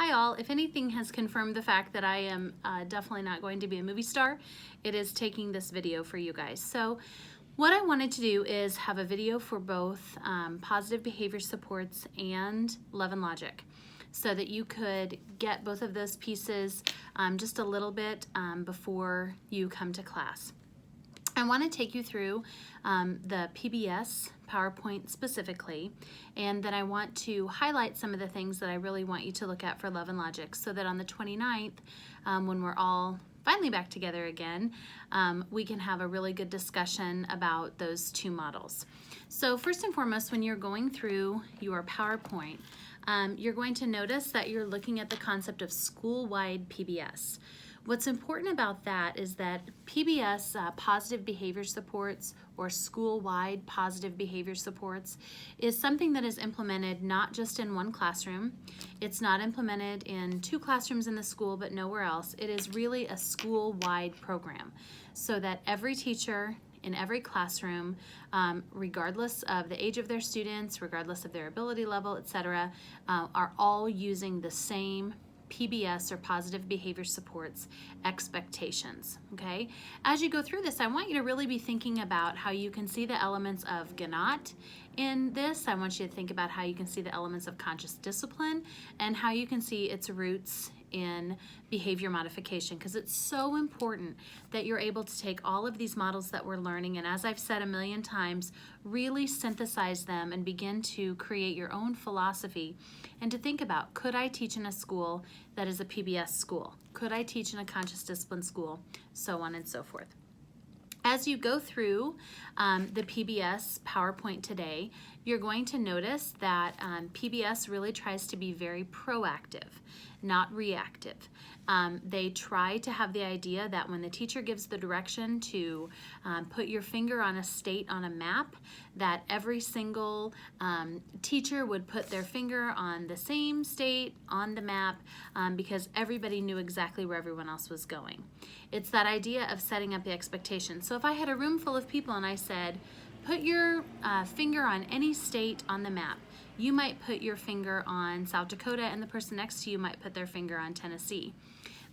Hi all, if anything has confirmed the fact that I am definitely not going to be a movie star, it is taking this video for you guys. So what I wanted to do is have a video for both positive behavior supports and Love and Logic so that you could get both of those pieces just a little bit before you come to class. I want to take you through the PBS PowerPoint specifically, and then I want to highlight some of the things that I really want you to look at for Love and Logic so that on the 29th, when we're all finally back together again, we can have a really good discussion about those two models. So first and foremost, when you're going through your PowerPoint, you're going to notice that you're looking at the concept of school-wide PBS. What's important about that is that PBS positive behavior supports or school-wide positive behavior supports is something that is implemented not just in one classroom. It's not implemented in 2 classrooms in the school but nowhere else. It is really a school-wide program so that every teacher in every classroom, regardless of the age of their students, regardless of their ability level, etc., are all using the same PBS or positive behavior supports expectations, okay? As you go through this, I want you to really be thinking about how you can see the elements of Ganot in this. I want you to think about how you can see the elements of conscious discipline and how you can see its roots in behavior modification, because it's so important that you're able to take all of these models that we're learning and, as I've said a million times, really synthesize them and begin to create your own philosophy and to think about, could I teach in a school that is a PBS school? Could I teach in a conscious discipline school? So on and so forth. As you go through the PBS PowerPoint today, you're going to notice that PBS really tries to be very proactive, not reactive. They try to have the idea that when the teacher gives the direction to put your finger on a state on a map, that every single teacher would put their finger on the same state on the map because everybody knew exactly where everyone else was going. It's that idea of setting up the expectation. So if I had a room full of people and I said, put your finger on any state on the map, you might put your finger on South Dakota and the person next to you might put their finger on Tennessee.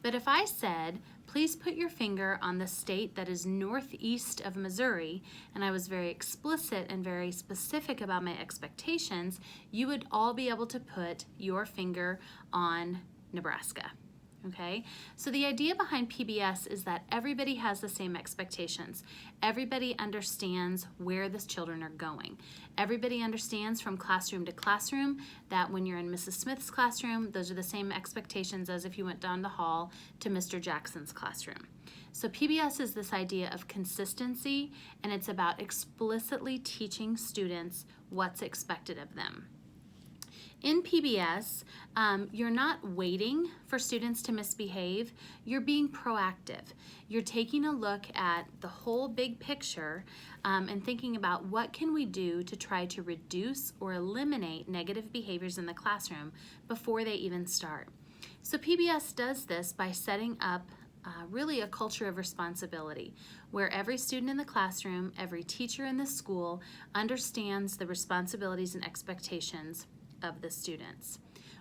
But if I said, please put your finger on the state that is northeast of Missouri, and I was very explicit and very specific about my expectations, you would all be able to put your finger on Nebraska. Okay, so the idea behind PBS is that everybody has the same expectations. Everybody understands where the children are going. Everybody understands from classroom to classroom that when you're in Mrs. Smith's classroom, those are the same expectations as if you went down the hall to Mr. Jackson's classroom. So PBS is this idea of consistency, and it's about explicitly teaching students what's expected of them. In PBS, you're not waiting for students to misbehave, you're being proactive. You're taking a look at the whole big picture and thinking about what can we do to try to reduce or eliminate negative behaviors in the classroom before they even start. So PBS does this by setting up really a culture of responsibility where every student in the classroom, every teacher in the school understands the responsibilities and expectations of the students.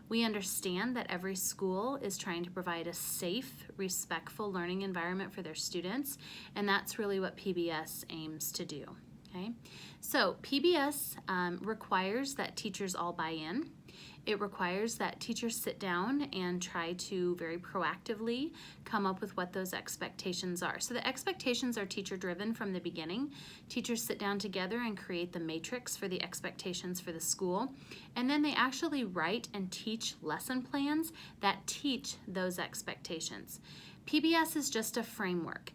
We understand that every school is trying to provide a safe, respectful learning environment for their students, and that's really what PBS aims to do. Okay? So PBS requires that teachers all buy in. It requires that teachers sit down and try to very proactively come up with what those expectations are. So the expectations are teacher-driven from the beginning. Teachers sit down together and create the matrix for the expectations for the school, and then they actually write and teach lesson plans that teach those expectations. PBS is just a framework.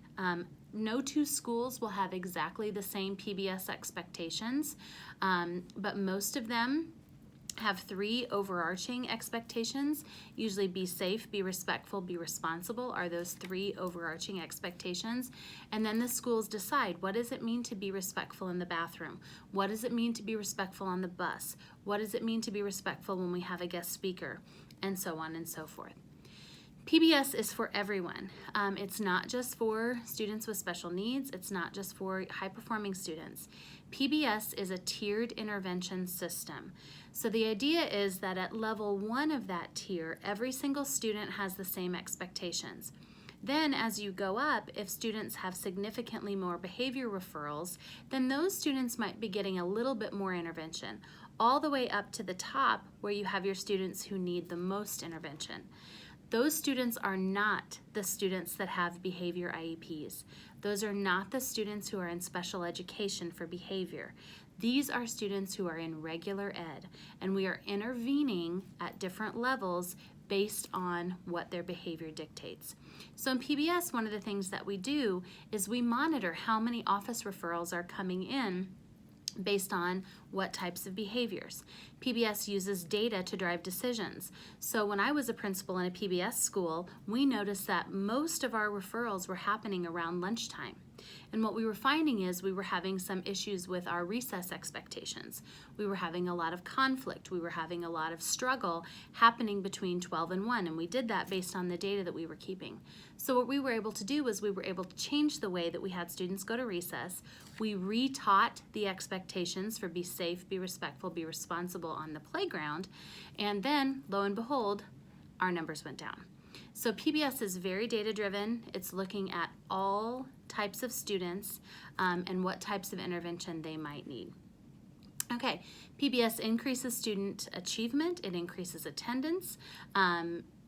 No 2 schools will have exactly the same PBS expectations, but most of them have 3 overarching expectations. Usually be safe, be respectful, be responsible are those 3 overarching expectations. And then the schools decide, what does it mean to be respectful in the bathroom? What does it mean to be respectful on the bus? What does it mean to be respectful when we have a guest speaker? And so on and so forth. PBS is for everyone. It's not just for students with special needs. It's not just for high-performing students. PBS is a tiered intervention system. So the idea is that at level 1 of that tier, every single student has the same expectations. Then as you go up, if students have significantly more behavior referrals, then those students might be getting a little bit more intervention, all the way up to the top where you have your students who need the most intervention. Those students are not the students that have behavior IEPs. Those are not the students who are in special education for behavior. These are students who are in regular ed, and we are intervening at different levels based on what their behavior dictates. So in PBS, one of the things that we do is we monitor how many office referrals are coming in based on what types of behaviors. PBS uses data to drive decisions. So when I was a principal in a PBS school, we noticed that most of our referrals were happening around lunchtime. And what we were finding is we were having some issues with our recess expectations. We were having a lot of conflict. We were having a lot of struggle happening between 12 and 1, and we did that based on the data that we were keeping. So what we were able to do was we were able to change the way that we had students go to recess. We retaught the expectations for be safe, be respectful, be responsible on the playground, and then, lo and behold, our numbers went down. So PBS is very data-driven. It's looking at all types of students and what types of intervention they might need. Okay, PBS increases student achievement, it increases attendance,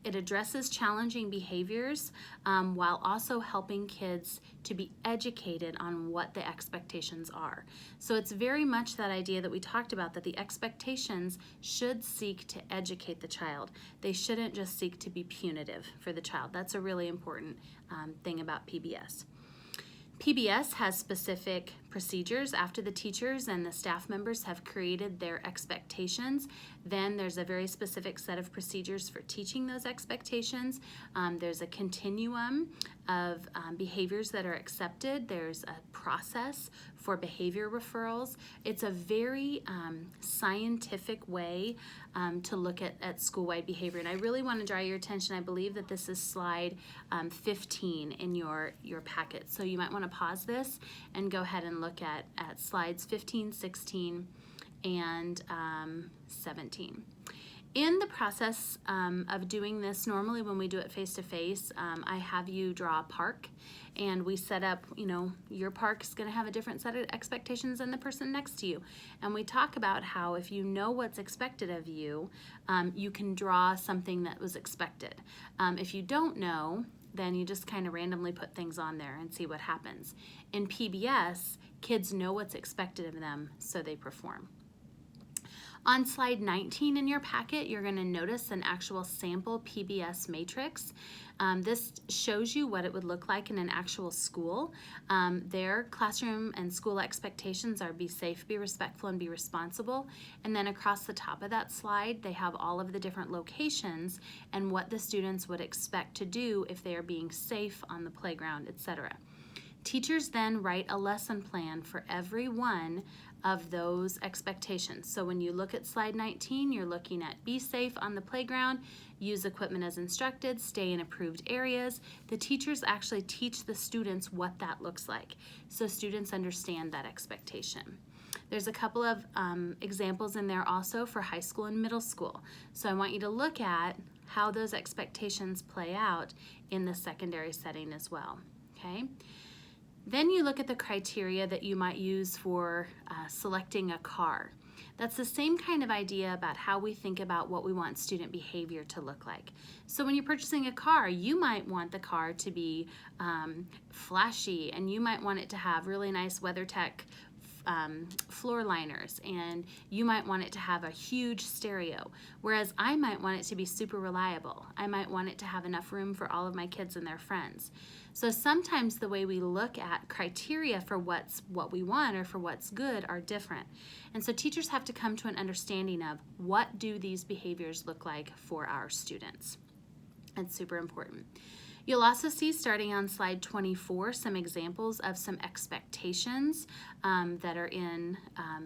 it addresses challenging behaviors while also helping kids to be educated on what the expectations are. So it's very much that idea that we talked about, that the expectations should seek to educate the child. They shouldn't just seek to be punitive for the child. That's a really important thing about PBS. PBS has specific procedures after the teachers and the staff members have created their expectations. Then there's a very specific set of procedures for teaching those expectations. There's a continuum of behaviors that are accepted. There's a process for behavior referrals. It's a very scientific way to look at school-wide behavior. And I really want to draw your attention. I believe that this is slide 15 in your packet. So you might want to pause this and go ahead and look at slides 15, 16, and 17. In the process of doing this, normally when we do it face-to-face, I have you draw a park, and we set up, your park is going to have a different set of expectations than the person next to you. And we talk about how if you know what's expected of you, you can draw something that was expected. If you don't know, then you just kind of randomly put things on there and see what happens. In PBS, kids know what's expected of them, so they perform. On slide 19 in your packet, you're going to notice an actual sample PBS matrix. This shows you what it would look like in an actual school. Their classroom and school expectations are be safe, be respectful, and be responsible. And then across the top of that slide, they have all of the different locations and what the students would expect to do if they are being safe on the playground, etc. Teachers then write a lesson plan for every one of those expectations. So when you look at slide 19, you're looking at be safe on the playground, use equipment as instructed, stay in approved areas. The teachers actually teach the students what that looks like, so students understand that expectation. There's a couple of examples in there also for high school and middle school. So I want you to look at how those expectations play out in the secondary setting as well, okay? Then you look at the criteria that you might use for selecting a car. That's the same kind of idea about how we think about what we want student behavior to look like. So when you're purchasing a car, you might want the car to be flashy, and you might want it to have really nice WeatherTech floor liners, and you might want it to have a huge stereo, whereas I might want it to be super reliable. I might want it to have enough room for all of my kids and their friends. So sometimes the way we look at criteria for what we want or for what's good are different. And so teachers have to come to an understanding of what do these behaviors look like for our students. That's super important. You'll also see, starting on slide 24, some examples of some expectations that are in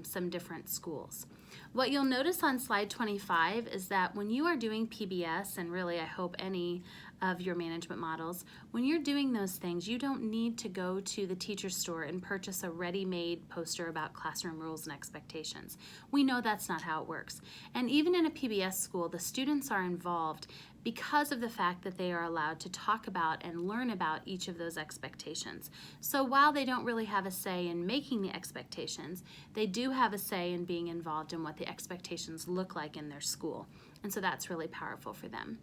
some different schools. What you'll notice on slide 25 is that when you are doing PBS, and really I hope any of your management models, when you're doing those things, you don't need to go to the teacher store and purchase a ready-made poster about classroom rules and expectations. We know that's not how it works. And even in a PBS school, the students are involved because of the fact that they are allowed to talk about and learn about each of those expectations. So while they don't really have a say in making the expectations, they do have a say in being involved in what the expectations look like in their school. And so that's really powerful for them.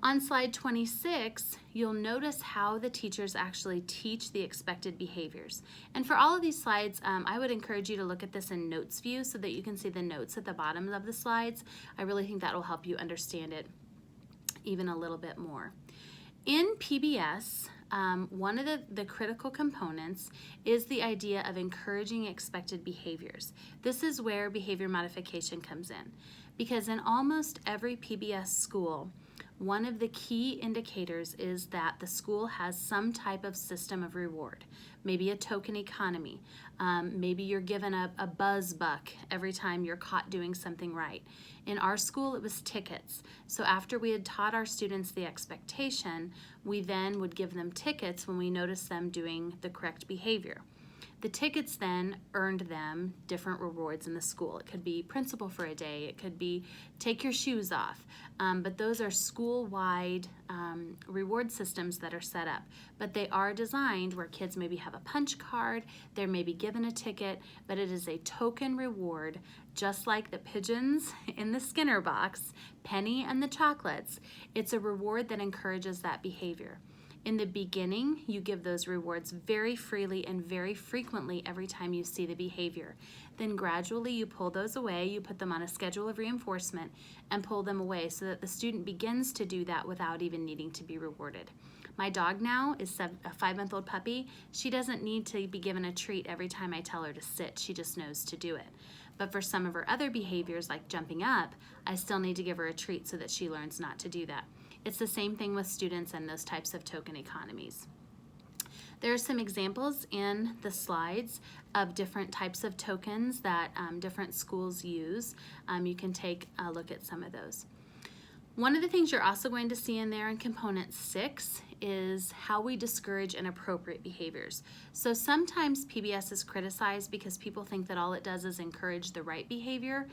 On slide 26, you'll notice how the teachers actually teach the expected behaviors. And for all of these slides, I would encourage you to look at this in notes view so that you can see the notes at the bottom of the slides. I really think that will help you understand it even a little bit more. In PBS, one of the critical components is the idea of encouraging expected behaviors. This is where behavior modification comes in, because in almost every PBS school, one of the key indicators is that the school has some type of system of reward, maybe a token economy. Maybe you're given a buzz buck every time you're caught doing something right. In our school, it was tickets. So after we had taught our students the expectation, we then would give them tickets when we noticed them doing the correct behavior. The tickets then earned them different rewards in the school. It could be principal for a day, it could be take your shoes off, but those are school-wide reward systems that are set up. But they are designed where kids maybe have a punch card, they're maybe given a ticket, but it is a token reward, just like the pigeons in the Skinner box, Penny and the chocolates. It's a reward that encourages that behavior. In the beginning, you give those rewards very freely and very frequently every time you see the behavior. Then gradually you pull those away, you put them on a schedule of reinforcement and pull them away so that the student begins to do that without even needing to be rewarded. My dog now is a 5-month-old puppy. She doesn't need to be given a treat every time I tell her to sit. She just knows to do it. But for some of her other behaviors, like jumping up, I still need to give her a treat so that she learns not to do that. It's the same thing with students and those types of token economies. There are some examples in the slides of different types of tokens that different schools use. You can take a look at some of those. One of the things you're also going to see in there in component 6 is how we discourage inappropriate behaviors. So sometimes PBS is criticized because people think that all it does is encourage the right behavior,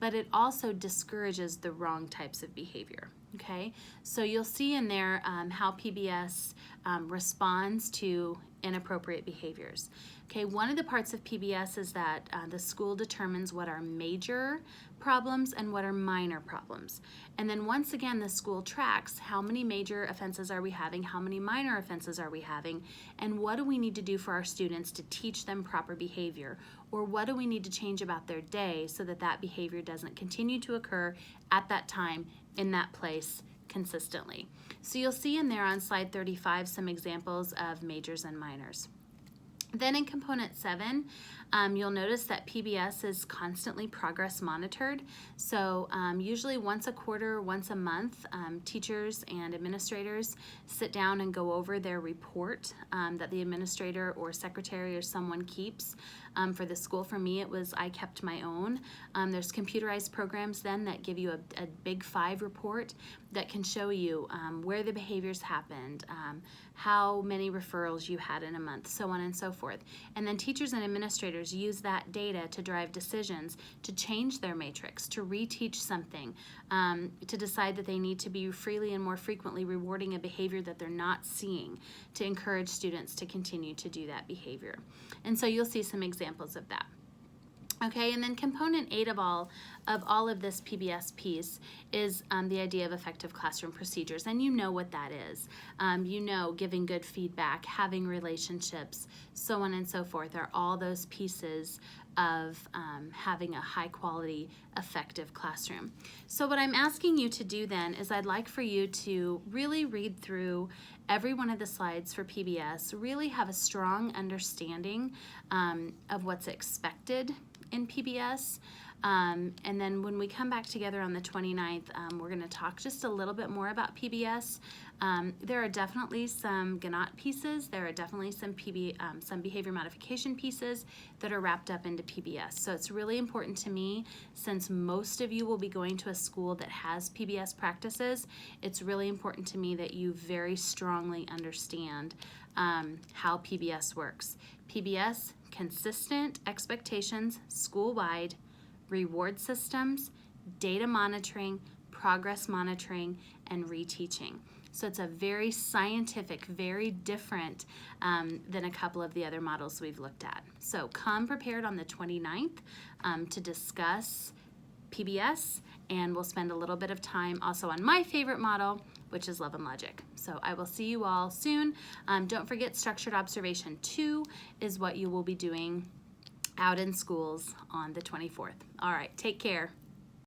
but it also discourages the wrong types of behavior. Okay, so you'll see in there how PBS responds to inappropriate behaviors. Okay, one of the parts of PBS is that the school determines what are major problems and what are minor problems. And then once again, the school tracks how many major offenses are we having, how many minor offenses are we having, and what do we need to do for our students to teach them proper behavior, or what do we need to change about their day so that that behavior doesn't continue to occur at that time in that place consistently. So you'll see in there on slide 35 some examples of majors and minors. Then in component 7, you'll notice that PBS is constantly progress monitored. So usually once a quarter, once a month, teachers and administrators sit down and go over their report that the administrator or secretary or someone keeps for the school. For me, it was I kept my own. There's computerized programs then that give you a Big 5 report that can show you where the behaviors happened, how many referrals you had in a month, so on and so forth. And then teachers and administrators use that data to drive decisions, to change their matrix, to reteach something, to decide that they need to be freely and more frequently rewarding a behavior that they're not seeing, to encourage students to continue to do that behavior. And so you'll see some examples of that. Okay, and then component 8 of all of this PBS piece is the idea of effective classroom procedures, and you know what that is. You know, giving good feedback, having relationships, so on and so forth are all those pieces of having a high quality, effective classroom. So what I'm asking you to do then is I'd like for you to really read through every one of the slides for PBS, really have a strong understanding of what's expected in PBS, And then when we come back together on the 29th, we're going to talk just a little bit more about PBS. There are definitely some Ganot pieces. There are definitely some behavior modification pieces that are wrapped up into PBS. So it's really important to me, since most of you will be going to a school that has PBS practices, it's really important to me that you very strongly understand how PBS works. PBS, consistent expectations, school-wide, reward systems, data monitoring, progress monitoring, and reteaching. So it's a very scientific, very different than a couple of the other models we've looked at. So come prepared on the 29th to discuss PBS, and we'll spend a little bit of time also on my favorite model, which is Love and Logic. So I will see you all soon. Don't forget, Structured Observation 2 is what you will be doing out in schools on the 24th. All right, take care.